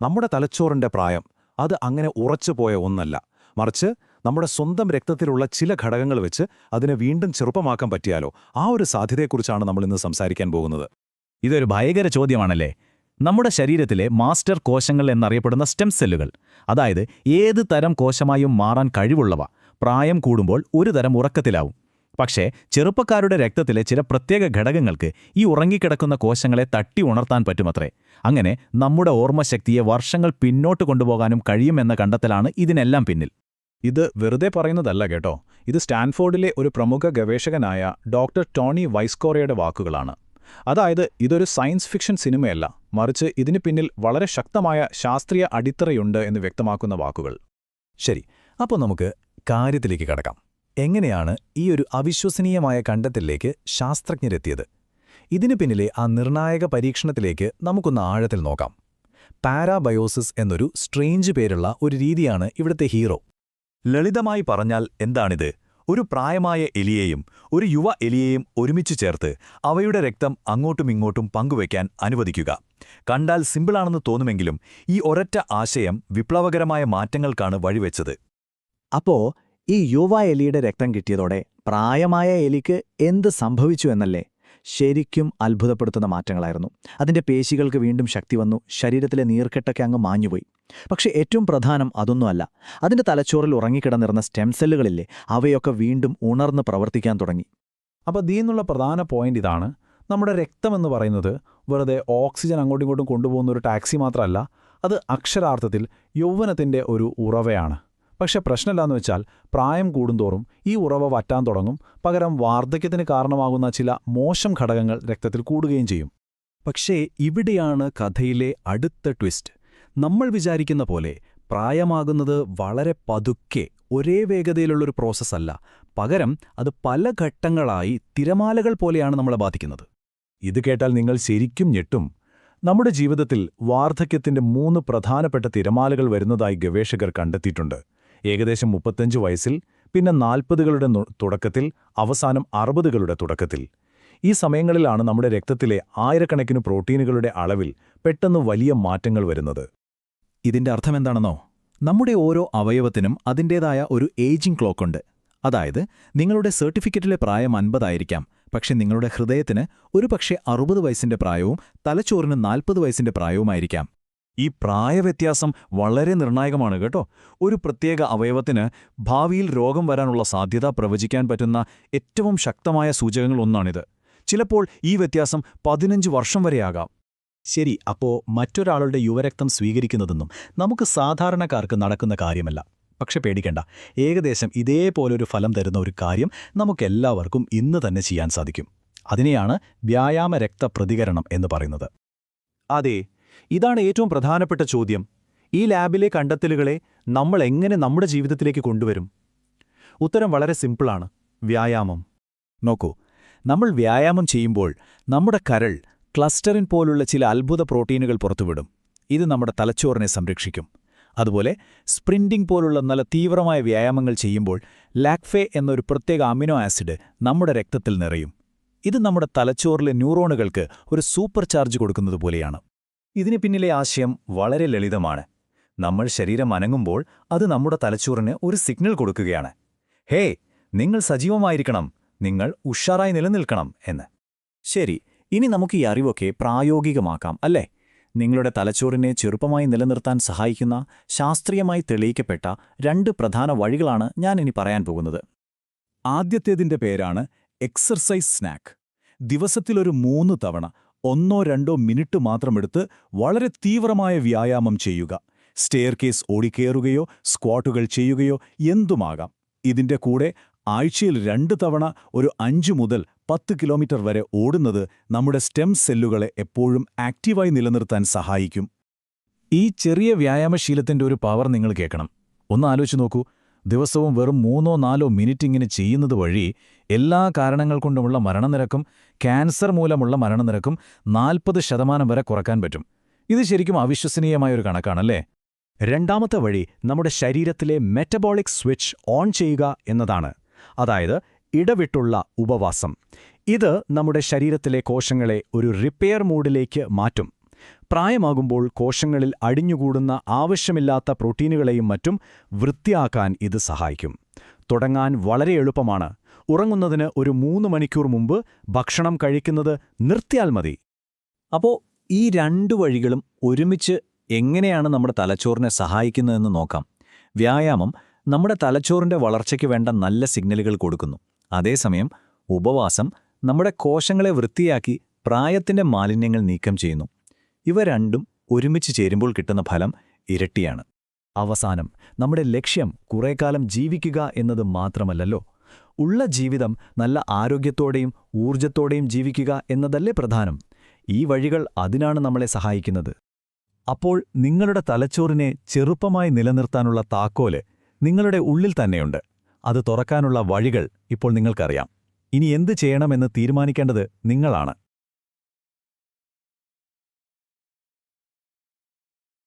നമ്മുടെ തലച്ചോറിന്റെ പ്രായം അത് അങ്ങനെ ഉറച്ചുപോയ ഒന്നല്ല, മറിച്ച് നമ്മുടെ സ്വന്തം രക്തത്തിലുള്ള ചില ഘടകങ്ങൾ വെച്ച് അതിനെ വീണ്ടും ചെറുപ്പമാക്കാൻ പറ്റിയാലോ, ആ ഒരു സാധ്യതയെക്കുറിച്ചാണ് നമ്മളിന്ന് സംസാരിക്കാൻ പോകുന്നത്. ഇതൊരു ഭയങ്കര ചോദ്യമാണല്ലേ. നമ്മുടെ ശരീരത്തിലെ മാസ്റ്റർ കോശങ്ങൾ എന്നറിയപ്പെടുന്ന സ്റ്റെം സെല്ലുകൾ, അതായത് ഏത് തരം കോശമായും മാറാൻ കഴിവുള്ളവ, പ്രായം കൂടുമ്പോൾ ഒരു തരം ഉറക്കത്തിലാവും. പക്ഷേ ചെറുപ്പക്കാരുടെ രക്തത്തിലെ ചില പ്രത്യേക ഘടകങ്ങൾക്ക് ഈ ഉറങ്ങിക്കിടക്കുന്ന കോശങ്ങളെ തട്ടി ഉണർത്താൻ പറ്റുമത്രേ. അങ്ങനെ നമ്മുടെ ഓർമ്മശക്തിയെ വർഷങ്ങൾ പിന്നോട്ട് കൊണ്ടുപോകാനും കഴിയുമെന്ന കണ്ടെത്തലാണ് ഇതിനെല്ലാം പിന്നിൽ. ഇത് വെറുതെ പറയുന്നതല്ല കേട്ടോ. ഇത് സ്റ്റാൻഫോർഡിലെ ഒരു പ്രമുഖ ഗവേഷകനായ ഡോക്ടർ ടോണി വൈസ്കോറയുടെ വാക്കുകളാണ്. അതായത് ഇതൊരു സയൻസ് ഫിക്ഷൻ സിനിമയല്ല, മറിച്ച് ഇതിന് പിന്നിൽ വളരെ ശക്തമായ ശാസ്ത്രീയ അടിത്തറയുണ്ട് എന്ന് വ്യക്തമാക്കുന്ന വാക്കുകൾ. ശരി, അപ്പോൾ നമുക്ക് കാര്യത്തിലേക്ക് കടക്കാം. എങ്ങനെയാണ് ഈ ഒരു അവിശ്വസനീയമായ കണ്ടെത്തലിലേക്ക് ശാസ്ത്രജ്ഞരെത്തിയത്? ഇതിനു പിന്നിലെ ആ നിർണായക പരീക്ഷണത്തിലേക്ക് നമുക്കൊന്ന് ആഴത്തിൽ നോക്കാം. പാരാബയോസിസ് എന്നൊരു സ്ട്രേഞ്ച് പേരുള്ള ഒരു രീതിയാണ് ഇവിടുത്തെ ഹീറോ. ലളിതമായി പറഞ്ഞാൽ എന്താണിത്? ഒരു പ്രായമായ എലിയെയും ഒരു യുവ എലിയെയും ഒരുമിച്ച് ചേർത്ത് അവയുടെ രക്തം അങ്ങോട്ടുമിങ്ങോട്ടും പങ്കുവയ്ക്കാൻ അനുവദിക്കുക. കണ്ടാൽ സിമ്പിളാണെന്ന് തോന്നുമെങ്കിലും ഈ ഒരൊറ്റ ആശയം വിപ്ലവകരമായ മാറ്റങ്ങൾക്കാണ് വഴിവെച്ചത്. അപ്പോ ഈ യുവ എലിയുടെ രക്തം കിട്ടിയതോടെ പ്രായമായ എലിക്ക് എന്ത് സംഭവിച്ചു എന്നല്ലേ? ശരിക്കും അത്ഭുതപ്പെടുത്തുന്ന മാറ്റങ്ങളായിരുന്നു. അതിന്റെ പേശികൾക്ക് വീണ്ടും ശക്തി വന്നു, ശരീരത്തിലെ നീർക്കെട്ടൊക്കെ അങ്ങ് മാഞ്ഞുപോയി. പക്ഷെ ഏറ്റവും പ്രധാനം അതൊന്നുമല്ല. അതിന്റെ തലച്ചോറിൽ ഉറങ്ങിക്കിടന്നിരുന്ന സ്റ്റെം സെല്ലുകളില്ലേ, അവയൊക്കെ വീണ്ടും ഉണർന്ന് പ്രവർത്തിക്കാൻ തുടങ്ങി. അപ്പോൾ ഇതിന്നുള്ള പ്രധാന പോയിന്റ് ഇതാണ്. നമ്മുടെ രക്തമെന്ന് പറയുന്നത് വെറുതെ ഓക്സിജൻ അങ്ങോട്ടും കൊണ്ടുപോകുന്ന ഒരു ടാക്സി മാത്രമല്ല, അത് അക്ഷരാർത്ഥത്തിൽ യൗവനത്തിന്റെ ഒരു ഉറവയാണ്. പക്ഷെ പ്രശ്നമില്ലാന്ന് വെച്ചാൽ പ്രായം കൂടുന്തോറും ഈ ഉറവ വറ്റാൻ തുടങ്ങും. പകരം വാർദ്ധക്യത്തിന് കാരണമാകുന്ന ചില മോശം ഘടകങ്ങൾ രക്തത്തിൽ കൂടുകയും ചെയ്യും. പക്ഷേ ഇവിടെയാണ് കഥയിലെ അടുത്ത ട്വിസ്റ്റ്. നമ്മൾ വിചാരിക്കുന്ന പോലെ പ്രായമാകുന്നത് വളരെ പതുക്കെ ഒരേ വേഗതയിലുള്ളൊരു പ്രോസസ്സല്ല. പകരം അത് പല ഘട്ടങ്ങളായി തിരമാലകൾ പോലെയാണ് നമ്മളെ ബാധിക്കുന്നത്. ഇത് കേട്ടാൽ നിങ്ങൾ ശരിക്കും ഞെട്ടും. നമ്മുടെ ജീവിതത്തിൽ വാർദ്ധക്യത്തിന്റെ 3 പ്രധാനപ്പെട്ട തിരമാലകൾ വരുന്നതായി ഗവേഷകർ കണ്ടെത്തിയിട്ടുണ്ട്. ഏകദേശം 35 വയസ്സിൽ, പിന്നെ 40കളുടെ തുടക്കത്തിൽ, അവസാനം 60കളുടെ തുടക്കത്തിൽ. ഈ സമയങ്ങളിലാണ് നമ്മുടെ രക്തത്തിലെ ആയിരക്കണക്കിന് പ്രോട്ടീനുകളുടെ അളവിൽ പെട്ടെന്ന് വലിയ മാറ്റങ്ങൾ വരുന്നത്. ഇതിന്റെ അർത്ഥമെന്താണെന്നോ? നമ്മുടെ ഓരോ അവയവത്തിനും അതിൻ്റേതായ ഒരു ഏജിംഗ് ക്ലോക്കുണ്ട്. അതായത് നിങ്ങളുടെ സർട്ടിഫിക്കറ്റിലെ പ്രായം 50 ആയിരിക്കാം, പക്ഷെ നിങ്ങളുടെ ഹൃദയത്തിന് ഒരുപക്ഷെ 60 വയസ്സിന്റെ പ്രായവും തലച്ചോറിന് 40 വയസ്സിന്റെ പ്രായവുമായിരിക്കാം. ഈ പ്രായവ്യത്യാസം വളരെ നിർണായകമാണ് കേട്ടോ. ഒരു പ്രത്യേക അവയവത്തിന് ഭാവിയിൽ രോഗം വരാനുള്ള സാധ്യത പ്രവചിക്കാൻ പറ്റുന്ന ഏറ്റവും ശക്തമായ സൂചകങ്ങളൊന്നാണിത്. ചിലപ്പോൾ ഈ വ്യത്യാസം 15 വർഷം വരെയാകാം. ശരി, അപ്പോൾ മറ്റൊരാളുടെ യുവരക്തം സ്വീകരിക്കുന്നതെന്നും നമുക്ക് സാധാരണക്കാർക്ക് നടക്കുന്ന കാര്യമല്ല. പക്ഷെ പേടിക്കണ്ട, ഏകദേശം ഇതേപോലൊരു ഫലം തരുന്ന ഒരു കാര്യം നമുക്കെല്ലാവർക്കും ഇന്ന് തന്നെ ചെയ്യാൻ സാധിക്കും. അതിനെയാണ് വ്യായാമ രക്തപ്രതികരണം എന്ന് പറയുന്നത്. അതെ, ഇതാണ് ഏറ്റവും പ്രധാനപ്പെട്ട ചോദ്യം. ഈ ലാബിലെ കണ്ടെത്തലുകളെ നമ്മൾ എങ്ങനെ നമ്മുടെ ജീവിതത്തിലേക്ക് കൊണ്ടുവരും? ഉത്തരം വളരെ സിമ്പിളാണ്: വ്യായാമം. നോക്കൂ, നമ്മൾ വ്യായാമം ചെയ്യുമ്പോൾ നമ്മുടെ കരൾ ക്ലസ്റ്ററിൻ പോലുള്ള ചില അത്ഭുത പ്രോട്ടീനുകൾ പുറത്തുവിടും. ഇത് നമ്മുടെ തലച്ചോറിനെ സംരക്ഷിക്കും. അതുപോലെ സ്പ്രിന്റിംഗ് പോലുള്ള നല്ല തീവ്രമായ വ്യായാമങ്ങൾ ചെയ്യുമ്പോൾ ലാക്ഫേ എന്നൊരു പ്രത്യേക അമിനോ ആസിഡ് നമ്മുടെ രക്തത്തിൽ നിറയും. ഇത് നമ്മുടെ തലച്ചോറിലെ ന്യൂറോണുകൾക്ക് ഒരു സൂപ്പർ ചാർജ് കൊടുക്കുന്നതുപോലെയാണ്. ഇതിന് പിന്നിലെ ആശയം വളരെ ലളിതമാണ്. നമ്മൾ ശരീരം അനങ്ങുമ്പോൾ അത് നമ്മുടെ തലച്ചോറിന് ഒരു സിഗ്നൽ കൊടുക്കുകയാണ്: ഹേ, നിങ്ങൾ സജീവമായിരിക്കണം, നിങ്ങൾ ഉഷാറായി നിലനിൽക്കണം എന്ന്. ശരി, ഇനി നമുക്ക് ഈ അറിവൊക്കെ പ്രായോഗികമാക്കാം, അല്ലേ? നിങ്ങളുടെ തലച്ചോറിനെ ചെറുപ്പമായി നിലനിർത്താൻ സഹായിക്കുന്ന ശാസ്ത്രീയമായി തെളിയിക്കപ്പെട്ട 2 പ്രധാന വഴികളാണ് ഞാനിനി പറയാൻ പോകുന്നത്. ആദ്യത്തേതിന്റെ പേരാണ് എക്സർസൈസ് സ്നാക്ക്. ദിവസത്തിലൊരു 3 തവണ 1-2 മിനിറ്റ് മാത്രമെടുത്ത് വളരെ തീവ്രമായ വ്യായാമം ചെയ്യുക. സ്റ്റെയർകേസ് ഓടിക്കേറുകയോ സ്ക്വാട്ടുകൾ ചെയ്യുകയോ എന്തുമാകാം. ഇതിന്റെ കൂടെ ആഴ്ചയിൽ 2 തവണ ഒരു 5 മുതൽ 10 കിലോമീറ്റർ വരെ ഓടുന്നത് നമ്മുടെ സ്റ്റെം സെല്ലുകളെ എപ്പോഴും ആക്റ്റീവായി നിലനിർത്താൻ സഹായിക്കും. ഈ ചെറിയ വ്യായാമശീലത്തിന്റെ ഒരു പവർ നിങ്ങൾ കേൾക്കണം. ഒന്ന് ആലോചിച്ച് നോക്കൂ. ദിവസവും വെറും 3-4 മിനിറ്റ് ഇങ്ങനെ ചെയ്യുന്നത് വഴി എല്ലാ കാരണങ്ങൾ കൊണ്ടുമുള്ള മരണനിരക്കും, ക്യാൻസർ മൂലമുള്ള മരണനിരക്കും 40% വരെ കുറക്കാൻ പറ്റും. ഇത് ശരിക്കും അവിശ്വസനീയമായൊരു കണക്കാണല്ലേ? രണ്ടാമത്തെ വഴി നമ്മുടെ ശരീരത്തിലെ മെറ്റബോളിക് സ്വിച്ച് ഓൺ ചെയ്യുക എന്നതാണ്. അതായത് ഇടവിട്ടുള്ള ഉപവാസം. ഇത് നമ്മുടെ ശരീരത്തിലെ കോശങ്ങളെ ഒരു റിപ്പയർ മൂഡിലേക്ക് മാറ്റും. പ്രായമാകുമ്പോൾ കോശങ്ങളിൽ അടിഞ്ഞുകൂടുന്ന ആവശ്യമില്ലാത്ത പ്രോട്ടീനുകളെയും മറ്റും വൃത്തിയാക്കാൻ ഇത് സഹായിക്കും. തുടങ്ങാൻ വളരെ എളുപ്പമാണ്. ഉറങ്ങുന്നതിന് ഒരു 3 മണിക്കൂർ മുമ്പ് ഭക്ഷണം കഴിക്കുന്നത് നിർത്തിയാൽ മതി. അപ്പോൾ ഈ 2 വഴികളും ഒരുമിച്ച് എങ്ങനെയാണ് നമ്മുടെ തലച്ചോറിനെ സഹായിക്കുന്നതെന്ന് നോക്കാം. വ്യായാമം നമ്മുടെ തലച്ചോറിന്റെ വളർച്ചയ്ക്ക് വേണ്ട നല്ല സിഗ്നലുകൾ കൊടുക്കുന്നു. അതേസമയം ഉപവാസം നമ്മുടെ കോശങ്ങളെ വൃത്തിയാക്കി പ്രായത്തിന്റെ മാലിന്യങ്ങൾ നീക്കം ചെയ്യുന്നു. ഇവ രണ്ടും ഒരുമിച്ച് ചേരുമ്പോൾ കിട്ടുന്ന ഫലം ഇരട്ടിയാണ്. അവസാനം നമ്മുടെ ലക്ഷ്യം കുറേക്കാലം ജീവിക്കുക എന്നത് മാത്രമല്ലല്ലോ. ഉള്ള ജീവിതം നല്ല ആരോഗ്യത്തോടെയും ഊർജത്തോടെയും ജീവിക്കുക എന്നതല്ലേ പ്രധാനം. ഈ വഴികൾ അതിനാണ് നമ്മളെ സഹായിക്കുന്നത്. അപ്പോൾ നിങ്ങളുടെ തലച്ചോറിനെ ചെറുപ്പമായി നിലനിർത്താനുള്ള താക്കോല് നിങ്ങളുടെ ഉള്ളിൽ തന്നെയുണ്ട്. അത് തുറക്കാനുള്ള വഴികൾ ഇപ്പോൾ നിങ്ങൾക്കറിയാം. ഇനി എന്ത് ചെയ്യണമെന്ന് തീരുമാനിക്കേണ്ടത് നിങ്ങളാണ്.